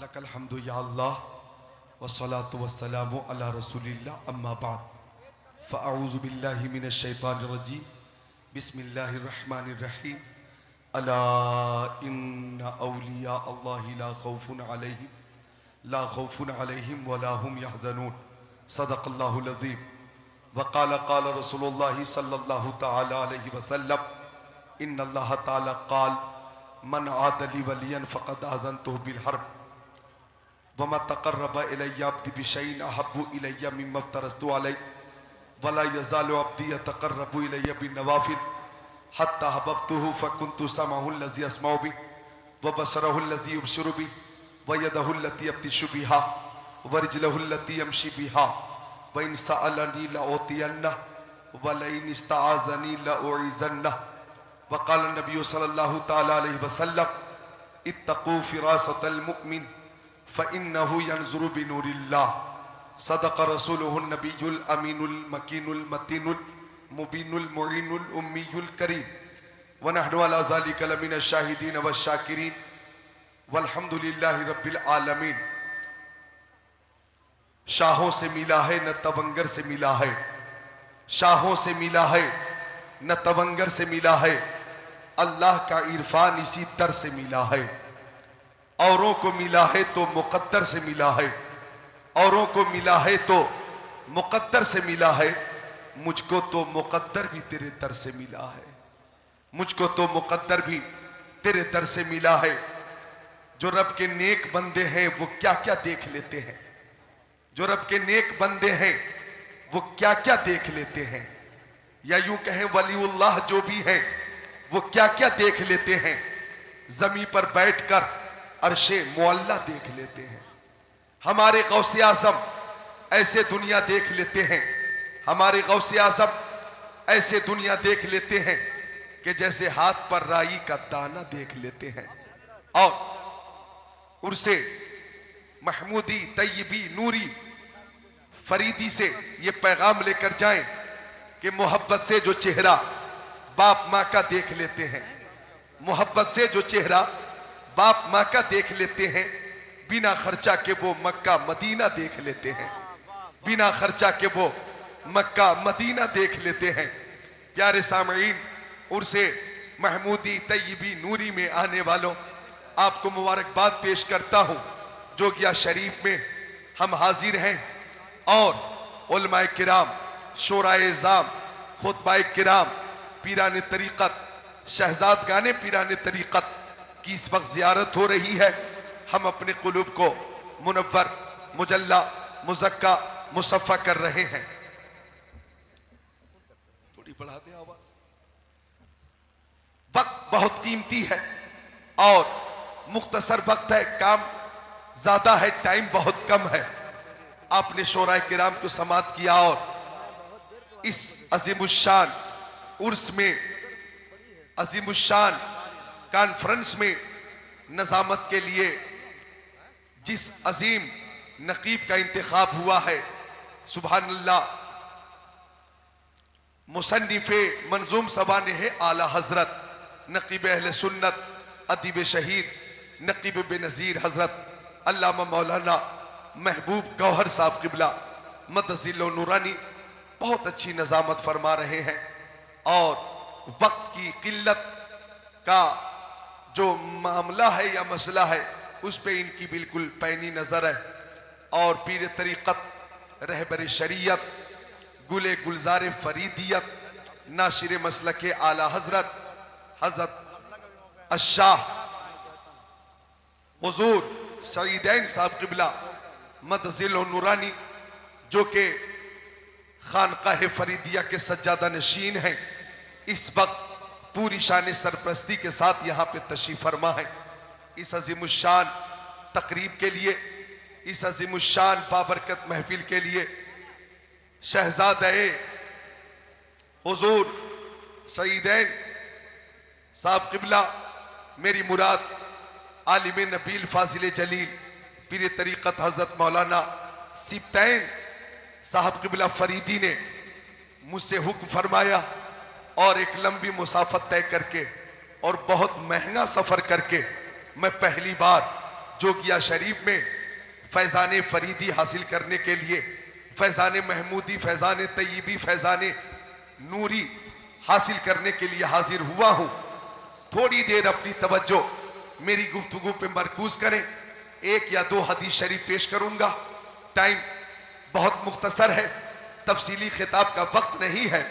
लकल हम्दु या अल्लाह वस्सलातु वस्सलामु अला रसूलिल्लाह अम्मा बाद फ़अऊज़ु बिल्लाहि मिनश शैतानिर रजीम बिस्मिल्लाहिर रहमानिर रहीम अला इन्ना औलिया अल्लाहि ला खौफुन अलैहिम वला हुम यहज़नून सदक़ल्लाहुल अज़ीम वक़ाल क़ाल रसूलुल्लाहि सल्लल्लाहु तआला अलैहि वसल्लम इन्नल्लाह तआला क़ाल मन आदली वलियन फ़क़द आज़नतुहु बिल हर्ब वमा तक़र्रबा इलय्या अब्दी बिशैइन अहब्बु इलय्या मिम्मा इफ्तरज़तु अलैहि वला यज़ालु अब्दी यतक़र्रबु इलय्या बिन्नवाफ़िल हत्ता अहबब्तुहु फ़कुन्तु समअहु अल्लज़ी अस्मअु बिहि व बसरहु अल्लज़ी युबसिरु बिहि व यदहु अल्लती यब्तिशु बिहा व रिजलहु अल्लती यमशी बिहा व इन सअलनी लअूतियन्नहु व लइन इस्तआज़नी लअूइज़न्नहु व क़ाल नबी सल्लल्लाहु तआला अलैहि वसल्लम इत्तक़ू फ़िरासतल मुमिन फ़इन्नहु यंज़ुरु बिनूरिल्लाह सदक़ रसूलुहुन नबियुल अमीनुल मकीनुल मतीनुल मुबीनुल मुईनुल उम्मीयुल करीम व नहनु अला ज़ालिका लमिनश शाहिदीन वश्शाकिरीन वल्हम्दुलिल्लाहि रब्बिल आलमीन। शाहों से मिला है न तवंगर से मिला है, शाहों से मिला है न तवंगर से मिला है, अल्लाह का इरफान इसी दर से मिला है। औरों को मिला है तो मुक़द्दर से मिला है, औरों को मिला है तो मुक़द्दर से मिला है, मुझको तो मुक़द्दर भी तेरे दर से मिला है, मुझको तो मुक़द्दर भी तेरे दर से मिला है। जो रब के नेक बंदे हैं वो क्या क्या देख लेते हैं, जो रब के नेक बंदे हैं वो क्या क्या देख लेते हैं, या यूं कहें वलीउल्लाह जो भी है वो क्या क्या देख लेते हैं। जमीन पर बैठकर अर्शे मुअल्ला देख लेते हैं। हमारे गौसे आज़म ऐसे दुनिया देख लेते हैं, हमारे गौसे आज़म ऐसे दुनिया देख लेते हैं कि जैसे हाथ पर राई का दाना देख लेते हैं। और उर्से महमूदी तैयबी नूरी फरीदी से ये पैगाम लेकर जाएं कि मोहब्बत से जो चेहरा बाप माँ का देख लेते हैं, मोहब्बत से जो चेहरा बाप माँ का देख लेते हैं, बिना खर्चा के वो मक्का मदीना देख लेते हैं, बिना खर्चा के वो मक्का मदीना देख लेते हैं। प्यारे सामईन, उर्से महमूदी तैयबी नूरी में आने वालों, आपको मुबारकबाद पेश करता हूँ। जोगिया शरीफ में हम हाजिर हैं और उलमाए किराम, शोराए ज़ाम, खुतबाए किराम, पीरान तरीक़त, शहजादगाने पीरान तरीक़त की इस वक्त ज़ियारत हो रही है। हम अपने क़ुलूब को मुनव्वर, मुजल्ला, मुज़क्का, मुसफ़्फ़ा कर रहे हैं। थोड़ी बढ़ा दें आवाज़। वक्त बहुत कीमती है और मुख्तसर वक्त है, काम ज़्यादा है, टाइम बहुत कम है। आपने शोराए किराम को समात किया और इस अज़ीमुश्शान उर्स में, अज़ीमुश्शान कॉन्फ्रेंस में नज़ामत के लिए जिस अजीम नकीब का इंतखाब हुआ है, सुबहानल्लाह, मुसन्निफ़े मंजूम सबाने आला हज़रत नकीब अहले सुन्नत अदीब शहीद नकीब बेनज़ीर हज़रत अल्लामा मौलाना महबूब गौहर साहब क़िबला मदज़िल्लो नूरानी बहुत अच्छी नज़ामत फरमा रहे हैं। और वक्त की किल्लत का जो मामला है या मसला है उस पे इनकी बिल्कुल पैनी नज़र है। और पीर तरीक़त, रहबर शरीयत, गुले गुलजार फरीदियत, नाशिर मसलक आला हज़रत हज़रत अशाह हुज़ूर सईदैन साहब क़िबला मदज़िल्लो नूरानी, जो कि खानकाह फरीदिया के सज्जादा नशीन हैं, इस वक्त पूरी शान सरप्रस्ती के साथ यहाँ पे तशरीफ़ फरमा है। इस अज़ीमुश्शान तकरीब के लिए, इस अज़ीमुश्शान बाबरकत महफिल के लिए शहज़ादे हुज़ूर सईदैन साहब क़िबला, मेरी मुराद आलिम नबील फाजिल जलील पीर तरीक़त हज़रत मौलाना सिब्तैन साहब क़िबला फरीदी ने मुझसे हुक्म फरमाया और एक लंबी मुसाफत तय करके और बहुत महंगा सफ़र करके मैं पहली बार जोगिया शरीफ में फैज़ान फरीदी हासिल करने के लिए, फैज़ान महमूदी, फैज़ान तय्यबी, फैज़ान नूरी हासिल करने के लिए हाजिर हुआ हूं। थोड़ी देर अपनी तवज्जो मेरी गुफ्तगू पे मरकूज करें। एक या दो हदीस शरीफ पेश करूंगा, टाइम बहुत मुख्तसर है, तफसीली खिताब का वक्त नहीं है।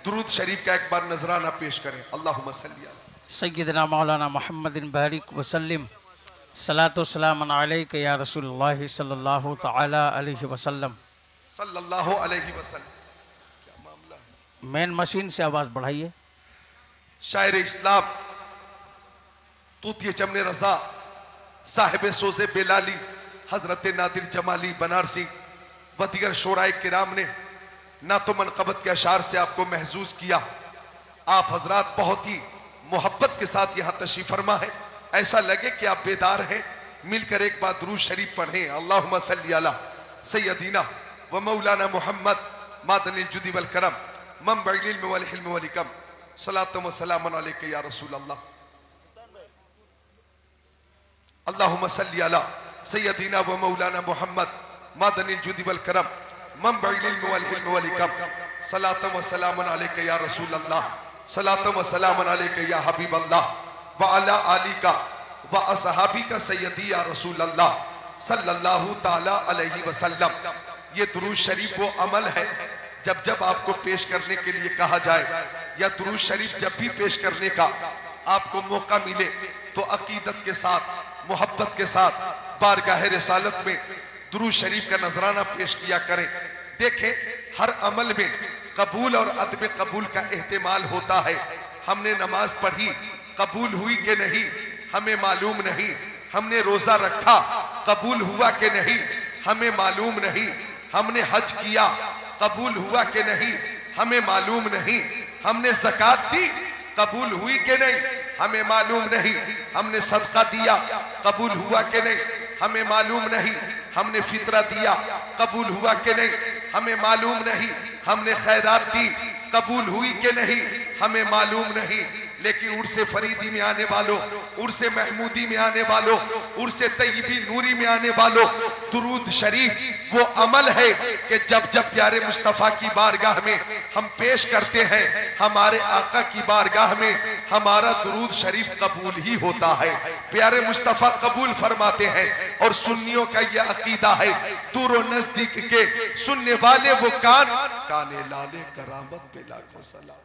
दुरूद शरीफ का एक बार नजराना पेश करें। अल्लाहुम्मा सल्ली अला सय्यदना मौलाना मुहम्मदिन बारिक वसल्लम, सलातो सलाम अलैका या रसूलुल्लाह सल्लल्लाहु तआला अलैहि वसल्लम। सल्लल्लाहु अलैहि वसल्लम। क्या मामला है? मेन मशीन से आवाज बढ़ाइए। शायर इस्लाम तूतिए चमने रजा साहिब सोज़े बेलाली हजरत नादिर जमाली बनारसी व दीगर शोराए किराम ने ना तो मनकबत के अशार से आपको महजूज किया। आप हजरात बहुत ही मोहब्बत के साथ यहाँ तशरीफ फरमा है, ऐसा लगे कि आप बेदार हैं। मिलकर एक बार दुरूद शरीफ पढ़ें। अल्लाहुम्मा सल्ली अला सय्यदीना व मौलाना मुहम्मद मादनिल जुदी वल करम मंबइल इल्म वल हिल्म वल हिकम सलातो व सलामुन अलैका या रसूल अल्लाह। अल्लाहुम्मा सल्ली अला सय्यदीना व मौलाना मुहम्मद मादनिल जुदी वल करम मंबइल इल्म वल हिल्म वल हिकम सलातो व सलामुन अलैका या रसूल अल्लाह। सलातो व सलामुन अलैका या हबीब अल्लाह व अला आलिका व असहाबी का सय्यदी या रसूल अल्लाह सल्लल्लाहु ताला अलैहि वसल्लम। ये दुरूद शरीफ वो अमल है जब जब आपको पेश करने के लिए कहा जाए या दुरूद शरीफ जब भी पेश करने का आपको मौका मिले तो अकीदत के साथ, मोहब्बत के साथ बारगाह रिसालत में दुरूद शरीफ का नजराना पेश किया करें। देखें, हर अमल में कबूल और अदम कबूल का एहतिमाल होता है। हमने नमाज पढ़ी, कबूल हुई कि नहीं हमें मालूम नहीं। हमने रोजा रखा, कबूल हुआ कि नहीं हमें मालूम नहीं। हमने हज किया, कबूल हुआ कि नहीं हमें मालूम नहीं। हमने ज़कात दी, कबूल हुई कि नहीं हमें मालूम नहीं। हमने सदका दिया, कबूल हुआ कि नहीं हमें मालूम नहीं। हमने फितरा दिया, कबूल हुआ कि नहीं हमें मालूम नहीं। हमने खैरात दी, कबूल हुई कि नहीं हमें मालूम नहीं। लेकिन उर्से फरीदी में आने वालों, उर्से महमूदी में आने वालों, उर्से तय्यबी नूरी में आने वालों, दुरूद शरीफ वो अमल है कि जब जब प्यारे मुस्तफ़ा की बारगाह में हम पेश करते हैं, हमारे आका की बारगाह में हमारा दुरूद शरीफ कबूल ही होता है। प्यारे मुस्तफ़ा कबूल फरमाते हैं। और सुन्नियों का यह अकीदा है, दूर और नजदीक के सुनने वाले वो काने लाले करामत पे लाखों सलाम।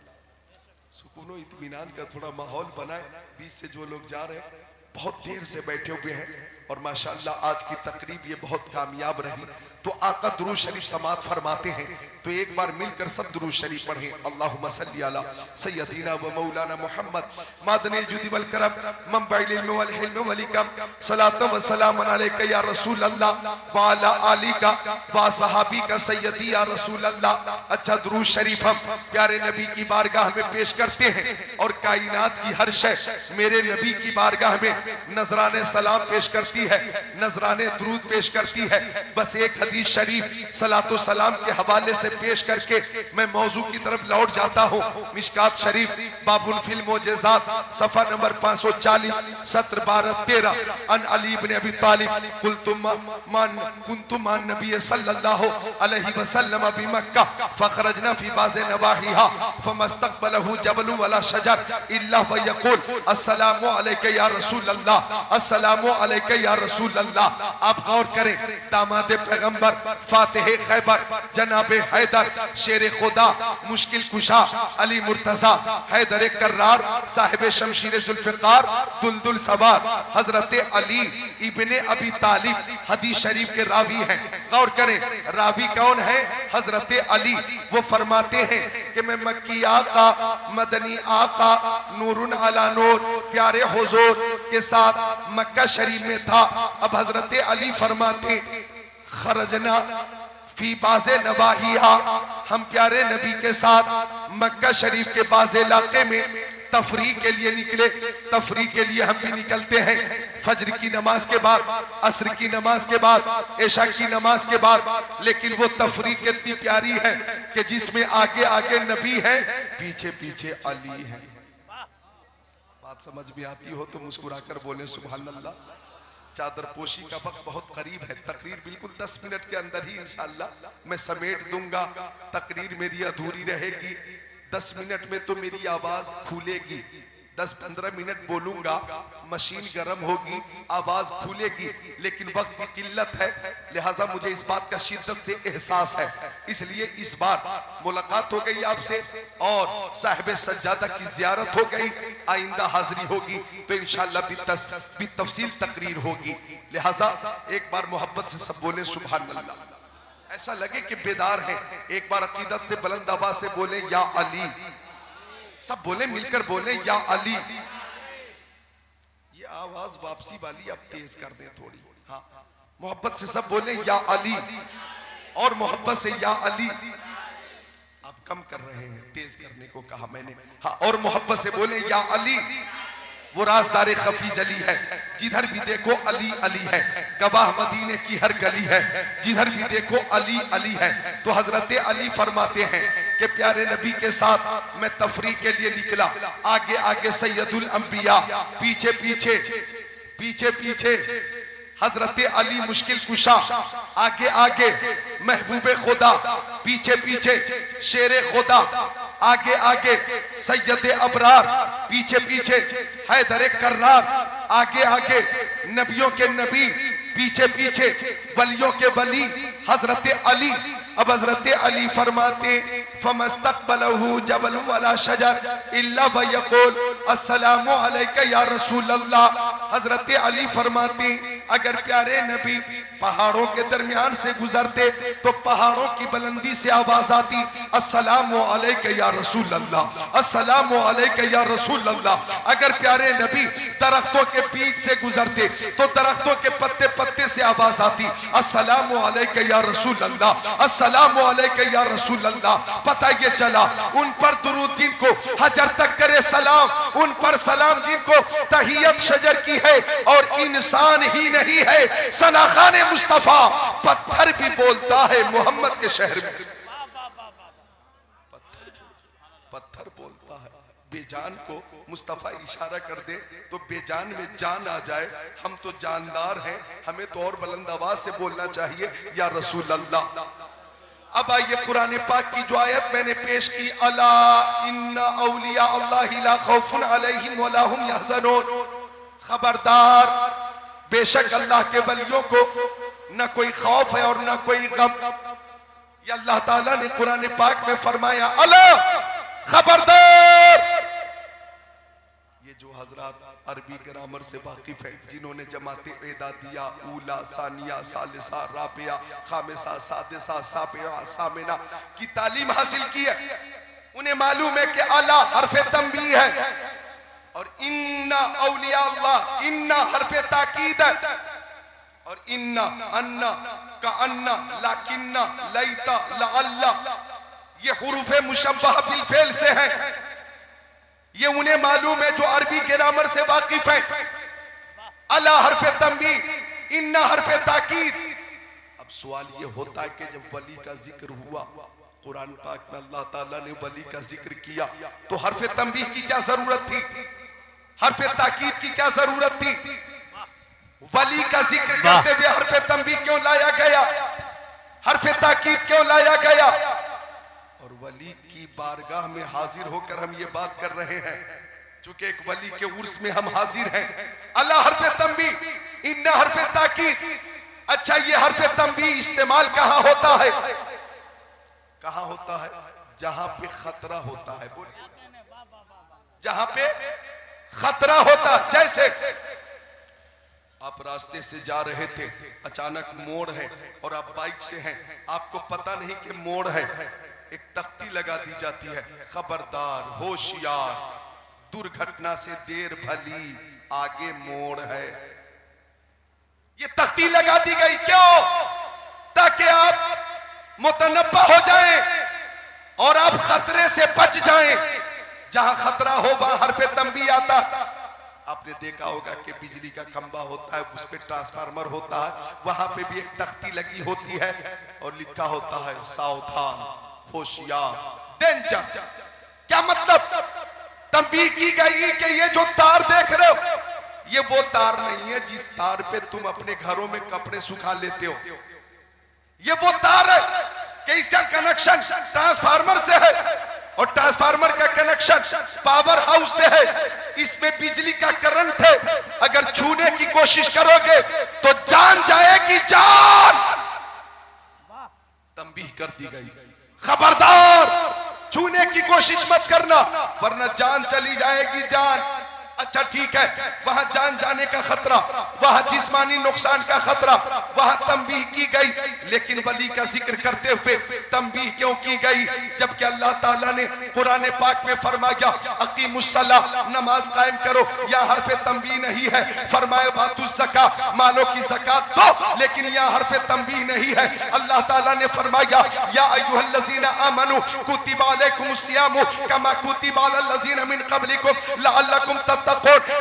सुकूनो इत्मीनान का थोड़ा माहौल बनाए। बीच से जो लोग जा रहे हैं बहुत देर से बैठे हुए हैं और माशाअल्लाह आज की तकरीब ये बहुत कामयाब रही। तो आका दुरूद शरीफ समात फरमाते हैं, तो एक बार मिलकर सब दुरूद शरीफ पढ़ें। अल्लाहुम्मा सल्ली अला सय्यदीना व मौलाना मुहम्मद मादनिल जुदी वल करम मंबइल इल्म वल हिल्म वल हिकम सलातो व सलामुन अलैका या रसूल अल्लाह व अला आलिका व सहाबी का सय्यदी या रसूल अल्लाह। अच्छा, दुरूद शरीफ हम प्यारे नबी की बारगाह में पेश करते हैं और कायनात की हर शय मेरे नबी की बारगाह में नजराने सलाम पेश करती है, नजराने दुरूद पेश करती है। बस एक हदीस शरीफ सलातो सलाम के हवाले से पेश करके मैं मौजू की तरफ लौट जाता हूँ। मिशकात शरीफ बाबुल फिल मोजेज़ात सफा नंबर 540 सत्र 12-13 अन अली इब्न अबी तालिब कुंतुम मान नबी सल्लल्लाहु अलैहि वसल्लम फी मक्का फखरजना फी बाज़े नवाहिहा फमस्तक़बलहु जबलु वला शजर इल्ला व यक़ूल अस्सलामु अलैका या रसूल अल्लाह, अस्सलामु अलैका या रसूल अल्लाह। आप गौर करें, दामाद पैगंबर फातिह खैबर जनाब हैदर शेर खुदा मुश्किल कुशा अली मुर्तजा हैदर कर्रार साहिब शमशीर जुल्फ़िकार दुलदुल सवार हजरत अली इब्ने अबी तालिब हदीस शरीफ के रावी हैं। गौर करें, रावी कौन है? हजरत अली। वो फरमाते हैं कि मैं मक्की आका मदनी आका नूरुन अला नूर प्यारे हुजूर के साथ मक्का शरीफ में था। अब हजरत अली फरमाते खरजना फी बाज़े नवाहिया, हम प्यारे नबी के साथ मक्का शरीफ के बाज़ इलाके में तफरीह के लिए निकले। तफरीह के लिए हम भी निकलते हैं फजर की नमाज के बाद, असर की नमाज के बाद, ऐशा की नमाज के बाद। लेकिन वो तफरीह कितनी प्यारी है कि जिसमें आगे आगे नबी है, पीछे पीछे अली है। बात समझ में आती हो तो मुस्कुराकर बोले सुभान अल्लाह। चादर पोशी का वक्त बहुत करीब है। तकरीर बिल्कुल 10 मिनट के अंदर ही इंशाअल्लाह मैं समेट दूंगा। तकरीर मेरी अधूरी रहेगी। 10 मिनट में तो मेरी आवाज खुलेगी। 10-15 मिनट बोलूंगा, मशीन गर्म होगी, आवाज खुलेगी, लेकिन वक्त की किल्लत है, लिहाजा मुझे इस बात का शिद्दत से एहसास है। इसलिए इस बार मुलाकात हो गई आपसे और साहिब सज्जादा की जियारत हो गई। आइंदा हाजिरी होगी तो इंशाअल्लाह बितफसील तकरीर होगी। लिहाजा एक बार मोहब्बत से सब बोले सुभान अल्लाह। ऐसा लगे कि बेदार है। एक बार अकीदत से बुलंद आवाज से बोले या अली। सब बोले, मिलकर बोले या अली। ये आवाज वापसी वाली अब तेज कर दें थोड़ी। हाँ, मोहब्बत से सब बोले या अली, और मोहब्बत से या अली। आप कम कर रहे हैं, तेज करने को कहा मैंने। हाँ, और मोहब्बत से बोले या अली। वो राजदार खफी जली है, जिधर भी देखो अली अली है। गवाह मदीने की हर गली है, जिधर भी देखो अली अली है। तो हजरत अली फरमाते हैं कि प्यारे नबी के साथ मैं तफरीह के लिए निकला। आगे आगे सैयदुल अंबिया, पीछे पीछे पीछे पीछे हजरत अली मुश्किल कुशा। आगे आगे महबूबे खुदा, पीछे पीछे शेरे खुदा। आगे आगे सैयद अबरार, पीछे पीछे हैदर कर्रार। आगे आगे नबियों के नबी, पीछे पीछे वलियों के वली हजरत अली। अब हजरत अली फरमाते फमस्तक़बलहु जबल वला शजर इल्ला वयक़ूल अस्सलामु अलैका या रसूल अल्लाह। हजरत अली फरमाते अगर प्यारे नबी पहाड़ों के दरमियान से गुजरते तो पहाड़ों की बुलंदी से आवाज आती अस्सलामु अलैका या रसूल अल्लाह, अस्सलामु अलैका या रसूल अल्लाह। अगर प्यारे नबी दरख्तों के बीच से गुजरते तो दरख्तों के पत्ते पत्ते से आवाज आती अस्सलामु अलैका या रसूल अल्लाह, अस्सलामु अलैका या रसूल अल्लाह। पता ये चला उन पर दुरूद जिनको हजर तक करे सलाम, उन पर सलाम जिनको तहियत शजर की है, और इंसान ही नहीं है सनाखाने मुस्तफा पत्थर भी बोलता है मोहम्मद के शहर में। पत्थर बोलता है। बेजान को मुस्तफा इशारा कर दे तो बेजान में जान आ जाए। हम तो जानदार हैं, हमें तो और बुलंद आवाज से बोलना चाहिए या रसूल अल्लाह। अब आइए कुरान पाक की जो आयत मैंने पेश की, अला इन्ना औलिया अल्लाहि ला खौफुन अलैहिम वला हुम यहज़नून। खबरदार, बेशक अल्लाह के वलियों को न कोई खौफ है और न कोई गम। ये अल्लाह ताला ने कुरान पाक में फरमाया, अला खबरदार। ये जो हजरात अरबी ग्रामर से वाकिफ है, जिन्होंने जमाते एदादिया, ऊला, सानिया, सालिसा, राबिया, खामिसा, सादिसा, साबिया, सामिना की तालीम हासिल की है, उन्हें मालूम है कि अला हरफे तंबीह है और इन्ना औलिया अल्लाह, इन्ना हरफे ताकीद है, और इन्ना अन्ना का अन्ना लाकिन्ना लैता लअल्ला ये हुरूफे मुशब्बह बिल फेल से है। ये उन्हें मालूम है जो अरबी ग्रामर से वाकिफ है। अला हरफे तंबीह, इन्ना हरफे ताकीद। अब सवाल ये होता है कि जब वली का जिक्र हुआ कुरान पाक में, अल्लाह ताला ने वली का जिक्र किया, तो हरफे तंबीह की क्या जरूरत थी, हरफे ताकीद की क्या जरूरत थी? वली का जिक्र करते हुए हरफे तंबीह क्यों लाया गया, हरफे ताकीद क्यों लाया गया? और वली की बारगाह में हाजिर होकर हम ये बात कर रहे हैं, चूंकि एक वली के उर्स में हम हाजिर हैं। अल्लाह हरफे तंबीह, इन्ना हरफे ताकीद। अच्छा, ये हरफे तंबीह इस्तेमाल कहां होता है? कहां होता है? जहां पे खतरा होता है। जहां पे खतरा होता, जैसे आप रास्ते से जा रहे थे, अचानक मोड़ है और आप बाइक से हैं, आपको पता नहीं कि मोड़ है, एक तख्ती लगा दी जाती है, खबरदार, होशियार, दुर्घटना से देर भली, आगे मोड़ है। ये तख्ती लगा दी गई क्यों? ताकि आप मुतनब्बा हो जाएं और आप खतरे से बच जाएं। जहां खतरा हो वहां हरफे तंबीह आता। आपने देखा होगा कि बिजली का खंबा होता है, उस पे ट्रांसफार्मर होता है, वहां पे भी एक तख्ती लगी होती है और लिखा होता है सावधान, होशियार, डेंजर। क्या मतलब? तंबीह की गई कि ये जो तार देख रहे हो ये वो तार नहीं है जिस तार पे तुम अपने घरों में कपड़े सुखा लेते हो। ये वो तार है कि इसका कनेक्शन ट्रांसफार्मर से है और ट्रांसफार्मर का कनेक्शन पावर हाउस से है। इसमें बिजली का करंट है, अगर छूने की कोशिश करोगे तो जान जाएगी जान। तंबीह कर दी गई, खबरदार छूने की कोशिश मत करना वरना जान चली जाएगी जान। अच्छा ठीक है, वहां जान जाने का खतरा, वहां जिस्मानी नुकसान का खतरा, वहां तंबीह की गई। लेकिन वली का जिक्र करते हुए तंबीह क्यों की गई? जबकि अल्लाह ताला ने कुरान पाक में फरमाया अकीमुस्सलाह, नमाज कायम करो। यह हरफे तंबीह नहीं है। फरमाया बातुस ज़का, मालों की ज़कात दो, लेकिन यह हरफे तंबीह नहीं है। अल्लाह ताला ने फरमाया या अय्युहल्लज़ीना आमनू कुतिबा अलैकुमुस्सियामु कमा कुतिबा अलल्लज़ीना मिन क़ब्लिकुम लअल्लकुम तत्तक़ून।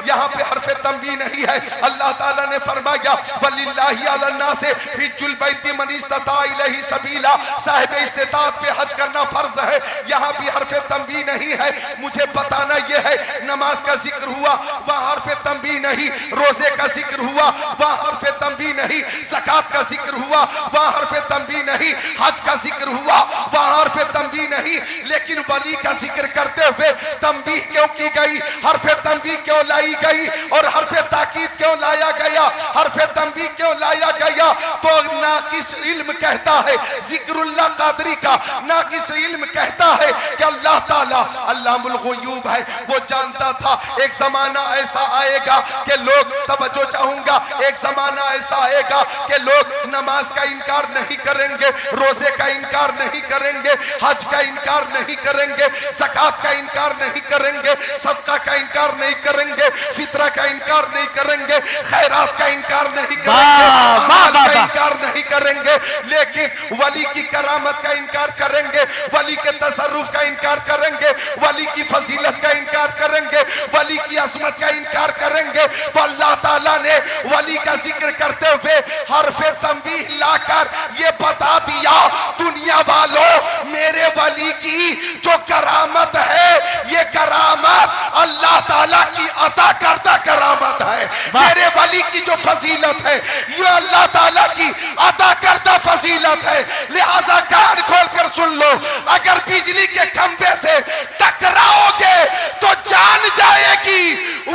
यहाँ पे हरफे तंबीह नहीं है। अल्लाह ताला ने फरमाया वलिल्लाहि अलन्नास हिज्जुल बैति मन इस्तता इलैहि सबीला, साहिब इस्तिताअत पे हज करना फर्ज है। यहाँ भी हरफे तंबीह नहीं है। मुझे बताना यह है, नमाज का जिक्र हुआ वहाँ हरफे तंबीह नहीं, रोजे का जिक्र हुआ वहाँ हरफे तंबीह नहीं, ज़कात का जिक्र हुआ वहाँ हरफे तंबीह नहीं, हज का जिक्र हुआ वहाँ हरफे तंबीह नहीं। लेकिन वली का जिक्र करते हुए तंबीह क्यों की गई? हरफे तंबीह क्यों लाई गई और हरफे ताकीद क्यों लाया गया? हरफे तंबीह क्यों लाया गया? तो नाकिस इल्म कहता है, जिक्रुल्लाह कादरी का नाकिस इल्म कहता है कि अल्लाह ताला अल्लामुल गुयूब है। वो जानता था एक जमाना ऐसा आएगा कि लोग, तवज्जो चाहूंगा, एक जमाना ऐसा आएगा कि लोग नमाज का इनकार नहीं करेंगे, रोजे का इनकार नहीं करेंगे, हज का इनकार नहीं करेंगे, ज़कात का इनकार नहीं करेंगे, सदका का इनकार नहीं करेंगे, फितरा का इनकार नहीं करेंगे, खैरात का इनकार नहीं करेंगे, अमाल का इनकार नहीं करेंगे। लेकिन वली की करामत का इनकार करेंगे, वली के तसर्रुफ का इनकार करेंगे, वली की फजीलत का इनकार करेंगे, वली की असमत का इनकार करेंगे। तो अल्लाह ताला ने वली का जिक्र करते हुए हरफे तंबीह लाकर ये बता दिया दुनिया वालों, मेरे वली की जो करामत है ये करामत अल्लाह ताला की अता करता करामत है। मेरे वली की जो फजीलत है ये अल्लाह ताला की अता करता फजीलत है। लिहाजा कान खोलकर सुन लो, अगर बिजली के खंभे से टकराओगे तो जान जाएगी,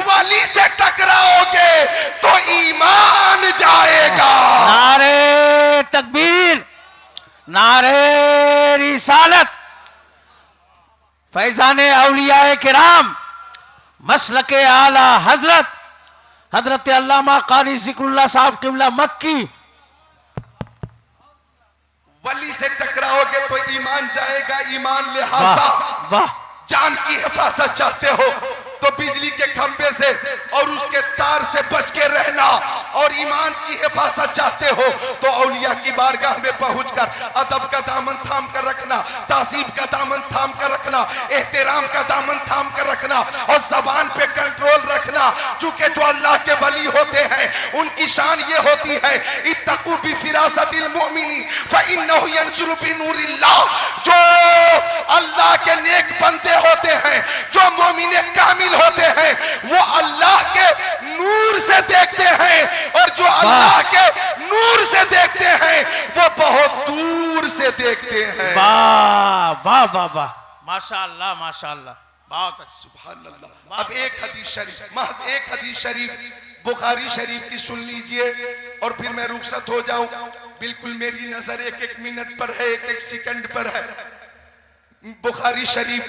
वली से टकराओगे तो ईमान जाएगा। नारे तकबीर, नारे रिसालत, फैजाने औलियाए किराम, मसलके आला हजरत हजरत अल्लामा कारी जिक्रुल्लाह साहब क़िबला मक्की। वली से टकराओगे तो ईमान जाएगा। ईमान लिहाजा वाह, जान की हिफाजत चाहते हो तो बिजली के खंभे से और उसके तार से बच के रहना, और ईमान की हिफाजत चाहते हो तो औलिया की बारगाह में पहुंचकर अदब का दामन थाम कर रखना, ताज़ीम का दामन थाम कर रखना, एहतराम का दामन थाम कर रखना और जबान पे कंट्रोल रखना। चूंकि जो अल्लाह के वली होते हैं उनकी शान ये होती है इत्तक़ू बिफिरासतिल मुमिनी फ़इन्नहु यंज़ुरु बिनूरिल्लाह। जो अल्लाह के नेक बंदे होते हैं, जो मोमिने कामिल होते हैं, वो अल्लाह के नूर से देखते हैं, और जो अल्लाह के नूर से देखते हैं वो बहुत दूर से देखते हैं। वाह वाह वाह वाह, माशाअल्लाह माशाअल्लाह, बहुत अच्छा। सुभान अल्लाह। अब एक हदीस शरीफ, महज एक हदीस शरीफ बुखारी शरीफ की सुन लीजिए और फिर मैं रुखसत हो जाऊं। बिल्कुल मेरी नजर एक एक मिनट पर है, एक एक सेकंड पर है। बुखारी शरीफ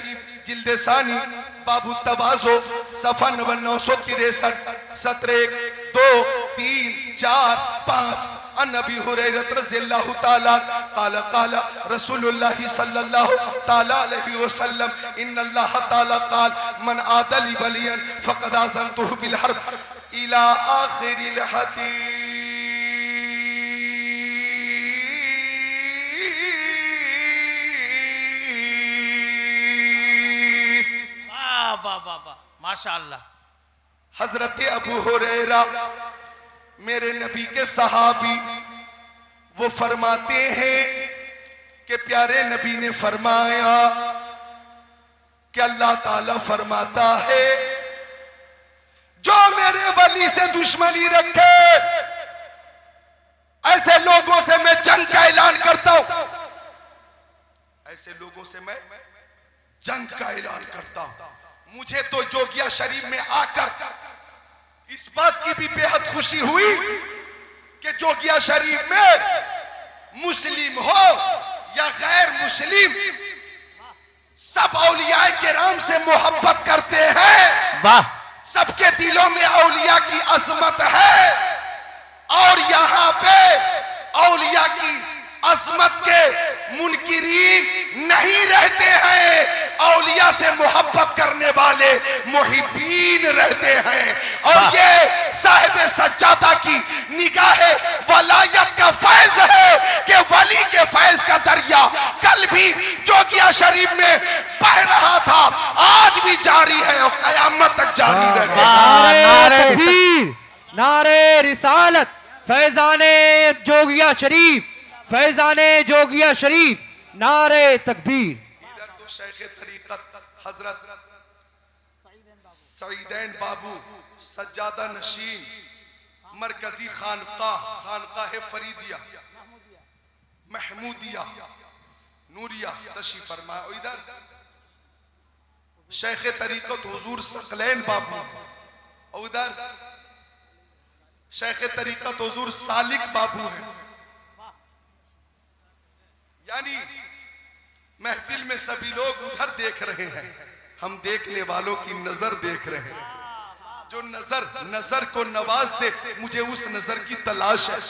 जिल्द सानी बाबू तवाज़ो सफ़ा नंबर 963 सत्र 1 2 3 4 5 अन अबी हुरैरा रज़ियल्लाहु ताला क़ाल क़ाल रसूलुल्लाह सल्लल्लाहु ताला अलैहि वसल्लम इन्नल्लाह ताला क़ाल मन आदली वलियन फ़क़द आज़नतुहु बिल हर्ब इला आखिरिल हदीस। वाह वाह वाह, माशाअल्लाह। हजरत अबू हुरैरा मेरे नबी के सहाबी, वो फरमाते हैं कि प्यारे नबी ने फरमाया कि अल्लाह ताला फरमाता है जो मेरे वली से दुश्मनी रखे, ऐसे लोगों से मैं जंग का ऐलान करता हूं। ऐसे लोगों से मैं जंग का ऐलान करता हूं। मुझे तो जोगिया शरीफ में आकर इस बात की भी बेहद खुशी हुई कि जोगिया शरीफ में मुस्लिम हो या गैर मुस्लिम, सब औलिया किराम से मोहब्बत करते हैं। वाह। सबके दिलों में औलिया की अजमत है और यहाँ पे औलिया की अजमत के मुनकिरीन नहीं रहते हैं। औलिया से मोहब्बत करने वाले मुहिब्बीन रहते हैं। और ये साहिब सज्जादा की निगाह वलायत का फैज है कि वली के फैज का दरिया कल भी जोगिया शरीफ में बह रहा था, आज भी जारी है और कयामत तक जारी रहेगा। नारे तकबीर, नारे रिसालत, फैजाने जोगिया शरीफ, फैजाने जोगिया शरीफ, नारे तकबीर। इधर तो शेख तरीकत हजरत सईदैन बाबू सज्जादा नशीन मरकजी खानकाह फरीदिया महमूदिया नूरिया तशरीफ फरमा। इधर शेख तरीकत हुजूर सकलैन बाबू, और उधर शेख तरीकत हुजूर सालिक बाबू है। यानी महफिल में सभी लोग उधर देख रहे हैं, हम देखने वालों की नजर देख रहे हैं। जो नजर को नवाज दे, मुझे उस नजर की तलाश है।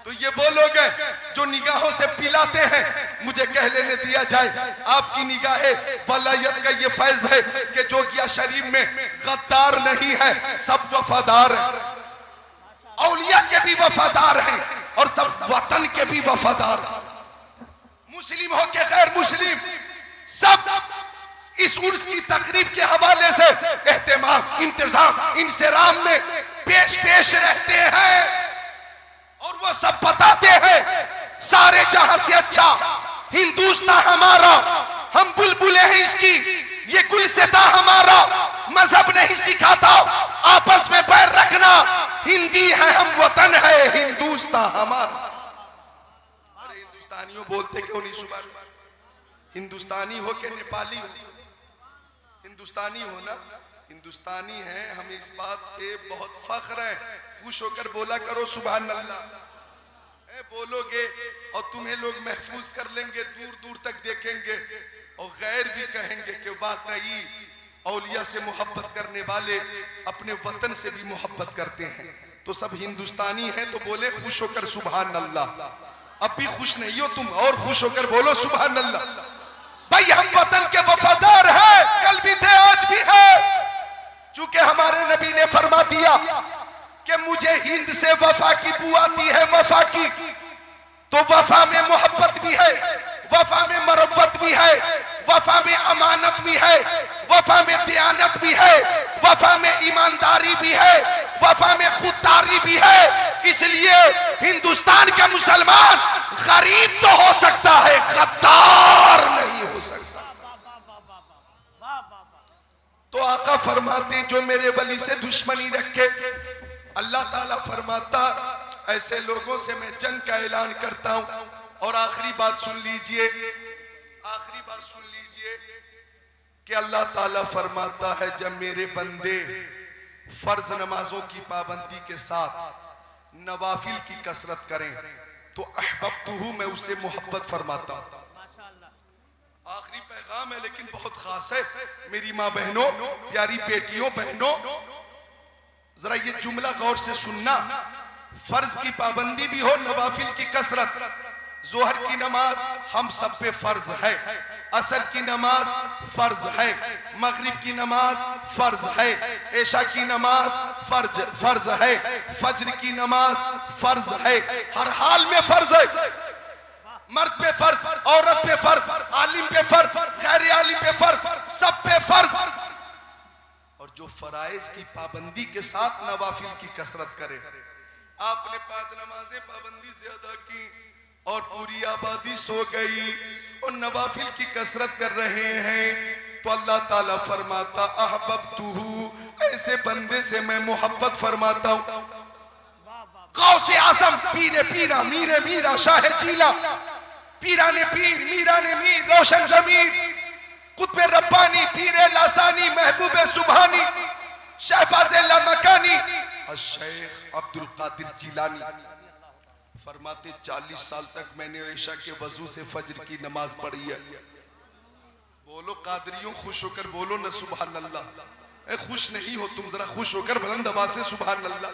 तो ये वो लोग हैं जो निगाहों से पिलाते हैं। मुझे कह लेने दिया जाए, आपकी निगाह वलायत का ये फैज है कि जोगिया शरीफ में गद्दार नहीं है, सब वफादार हैं। औलिया के भी वफादार हैं और सब वतन के भी वफादार हैं। मुस्लिम हो के गैर मुस्लिम सब इस उर्स की तकरीब के हवाले से एहतमाम, इंतजाम, इंसराम में पेश रहते हैं। और वो सब बताते हैं सारे जहां से अच्छा हिंदुस्तान हमारा, हम बुलबुले हैं इसकी, ये गुलसिता हमारा। मजहब नहीं सिखाता आपस में पैर रखना, हिंदी है हम, वतन है हिंदुस्तान हमारा। अरे हिंदुस्तानियों बोलते क्यों नहीं सुबह? हिंदुस्तानी हो के नेपाली हो, हिंदुस्तानी हो ना, हिंदुस्तानी है। हमें इस बात पे बहुत फख्र है, खुश होकर बोला करो सुभान अल्लाह। बोलोगे और तुम्हें लोग महफूज कर लेंगे, दूर दूर तक देखेंगे और गैर भी कहेंगे कि वाकई औलिया से मोहब्बत करने वाले अपने वतन से भी मोहब्बत करते हैं। तो सब हिंदुस्तानी हैं तो बोले खुश होकर सुभान अल्लाह। अब भी खुश नहीं हो तुम, और खुश होकर बोलो सुभान अल्लाह। भाई हम वतन के वफादार हैं, कल भी थे आज भी है। चूंकि हमारे नबी ने फरमा दिया कि मुझे हिंद से वफा की बू आती है, वफा की, तो वफा में मोहब्बत भी है, वफा में मरवत भी है, वफा में अमानत भी है, वफा में दयानत भी है, वफा में ईमानदारी भी है, वफा में खुददारी भी है। इसलिए हिंदुस्तान का मुसलमान गरीब तो हो सकता है, गद्दार नहीं हो सकता। तो आका फरमाते जो मेरे वली से दुश्मनी रखे, अल्लाह ताला फरमाता ऐसे लोगों से मैं जंग का ऐलान करता हूं। और आखिरी बात सुन लीजिए, आखिरी बात सुन लीजिए कि अल्लाह ताला फरमाता है जब मेरे बंदे फर्ज नमाजों की पाबंदी के साथ नवाफिल की कसरत करें तो अहबब्तुहु, मैं उसे मोहब्बत फरमाता हूं। आखिरी पैगाम है लेकिन बहुत खास है। मेरी माँ बहनों, प्यारी बेटियों बहनों, जरा ये जुमला गौर से सुनना। फर्ज की पाबंदी भी हो, नवाफिल की कसरत। जोहर की नमाज हम सब पे फर्ज है, असर की नमाज फर्ज है, मगरिब की नमाज फर्ज है, ऐशा की नमाज फर्ज है, फज्र की नमाज फर्ज है। हर हाल में फर्ज है। मर्द पे फर्ज, औरत पे फर्ज, आलिम पे फर्ज, गैर आलिम पे फर्ज, सब पे फर्ज। और जो फराइज की पाबंदी के साथ नवाफिल की कसरत करे, आपने 5 नमाजें पाबंदी से अदा की और पूरी आबादी सो गई और नवाफिल की कसरत कर रहे हैं, तो अल्लाह ताला फरमाता अहबब्तुहु, ऐसे बंदे से मैं मोहब्बत फरमाता हूं। गौसे आजम, पीरे पीरा, मीरे मीरा, शाह जीला, पीरा ने पीर, मीरा ने मीर, रोशन जमीर, कुतबे रब्बानी, पीरे लासानी, महबूबे सुबहानी, शहबाज़े लामकानी, शेख अब्दुल कादिर जिलानी फरमाते 40 साल तक मैंने ईशा के वजू से फजर की नमाज पढ़ी है। बोलो कादरियों, खुश होकर बोलो न सुभान अल्लाह। खुश नहीं हो तुम, जरा खुश होकर बुलंद आवाज से सुभान अल्लाह,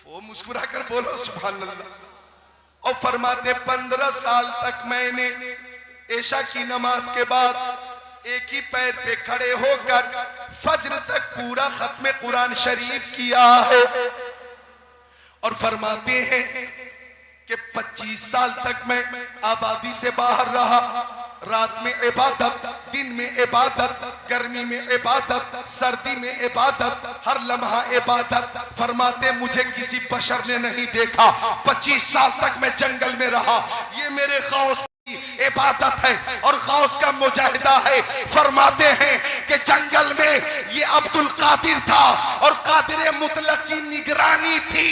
वो मुस्कुरा कर बोलो सुभान अल्लाह। और फरमाते 15 साल तक मैंने ईशा की नमाज के बाद एक ही पैर पे खड़े होकर फज्र तक पूरा खत्म कुरान शरीफ किया है। और फरमाते हैं कि 25 साल तक मैं आबादी से बाहर रहा, रात में इबादत, दिन में इबादत, गर्मी में इबादत, सर्दी में इबादत, हर लम्हा इबादत। फरमाते मुझे किसी बशर ने नहीं देखा, 25 साल तक मैं जंगल में रहा। ये मेरे गौस इबादत है और गौस का मुजाहिदा है। फरमाते हैं कि जंगल में ये अब्दुल कादिर था और कादिर मुतलक की निगरानी थी।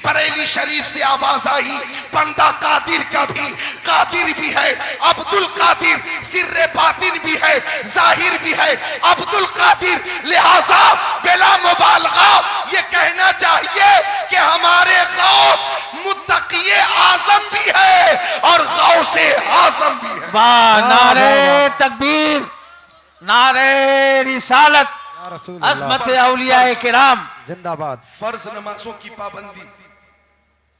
बरेली शरीफ से आवाज आई, बंदा कादिर का भी कादिर भी है, अब्दुल कादिर सिर्रे बातिन भी है, जाहिर भी है अब्दुल कादिर। लिहाजा बिला मुबालगा ये कहना चाहिए कि हमारे गौस मुत्तक़िए आज़म भी है और गौसे आज़म भी है। वाह, नारे तकबीर, नारे रिसालत, अज़मत औलिया किराम जिंदाबाद। फर्ज नमाजों की पाबंदी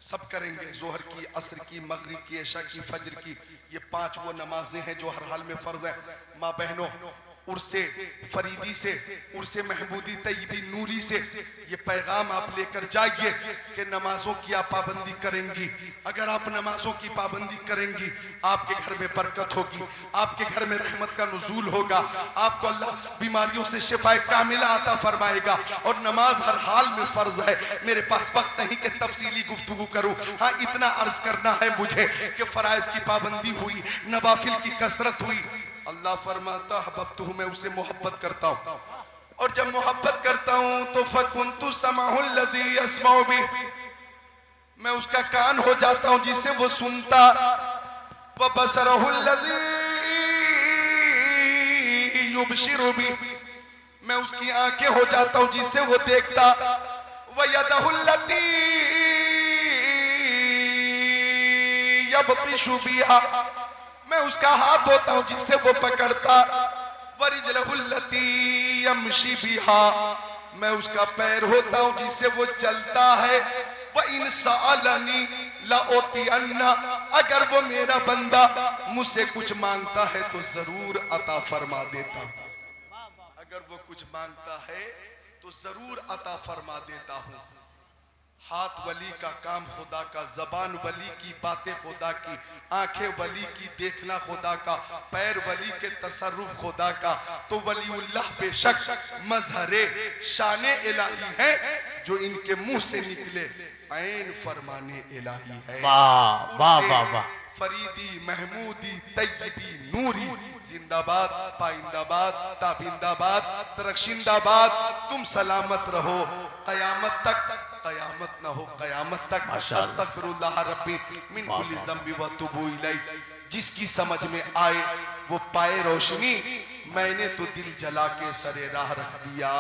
सब करेंगे, जोहर की, असर की, मगरिब की, इशा की, फजर की, ये 5 वो नमाजें हैं जो हर हाल में फर्ज है। माँ बहनों, उर्से फरीदी से, उर्से महमूदी तैयबी नूरी से ये पैगाम आप लेकर जाइए कि नमाजों की आप पाबंदी करेंगी। अगर आप नमाजों की पाबंदी करेंगी आपके घर में बरकत होगी, आपके घर में रहमत का नुज़ूल होगा, आपको अल्लाह बीमारियों से शिफाए कामिला अता फरमाएगा। और नमाज हर हाल में फर्ज है। मेरे पास वक्त नहीं कि तफसीली गुफ्तगू करूं, हाँ इतना अर्ज करना है मुझे कि फराइज की पाबंदी हुई, नवाफिल की कसरत हुई। अल्लाह फरमाता अहबब्तुहु, मैं उसे मोहब्बत करता हूँ। और जब मोहब्बत करता हूँ तो फकुन्तु समाहुल लज़ी यस्माउ बिही, मैं उसका कान हो जाता हूँ जिससे वो सुनता। व बसरहुल लज़ी युबशिरु बिही, मैं उसकी आंखें हो जाता हूँ जिससे वो देखता। व यदहुल लती यबतिशु बिहा, मैं उसका हाथ होता हूं जिससे वो पकड़ता। वरिजलहुल्लती यमशी बिहा, मैं उसका पैर होता हूं जिससे वो चलता है। व इन सअलनी लउतियन्ना, अगर वो मेरा बंदा मुझसे कुछ मांगता है तो जरूर अता फरमा देता हूं। अगर वो कुछ मांगता है तो जरूर अता फरमा देता हूं। हाथ वली का काम खुदा का, जबान वली की बातें खुदा की, आंखें वली की देखना खुदा का, पैर वली के तसर्रुफ खुदा का। तो वलीउल्लाह बेशक मजहरे शाने इलाही है, जो इनके मुंह से निकले ऐन फरमाने इलाही है। वाह वाह वाह वाह। फरीदी महमूदी तैयबी नूरी जिंदाबाद, पाइंदाबाद, ताबिंदाबाद, तरक्शिंदाबाद। तुम सलामत रहो कयामत तक, कयामत ना हो कयामत तक। अस्तगफिरुल्लाह रब्बी मिन कुल्ली ज़ंबि व तुबू इलैह। जिसकी समझ में आए वो पाए रोशनी, मैंने तो दिल जला के सरे राह रख दिया।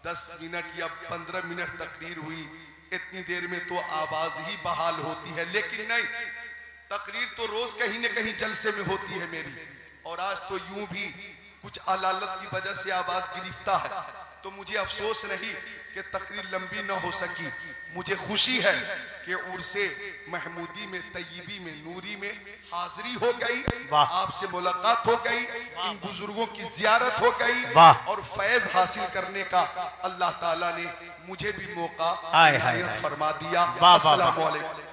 10 मिनट या 15 मिनट तकरीर हुई, इतनी देर में तो आवाज ही बहाल होती है। लेकिन नहीं, तकरीर तो रोज कहीं न कहीं जलसे में होती है मेरी। और आज तो यूं भी कुछ अलालत की वजह से आवाज गिरफ्ता है, तो मुझे अफसोस नहीं कि तकरीर लंबी न हो सकी। मुझे खुशी है कि उर्से महमूदी में, तय्यबी में, नूरी में हाजिरी हो गई, आपसे मुलाकात हो गई, इन बुजुर्गों की जियारत हो गई और फैज हासिल करने का अल्लाह ताला ने मुझे भी मौका फरमा दिया। अस्सलामु अलैकुम।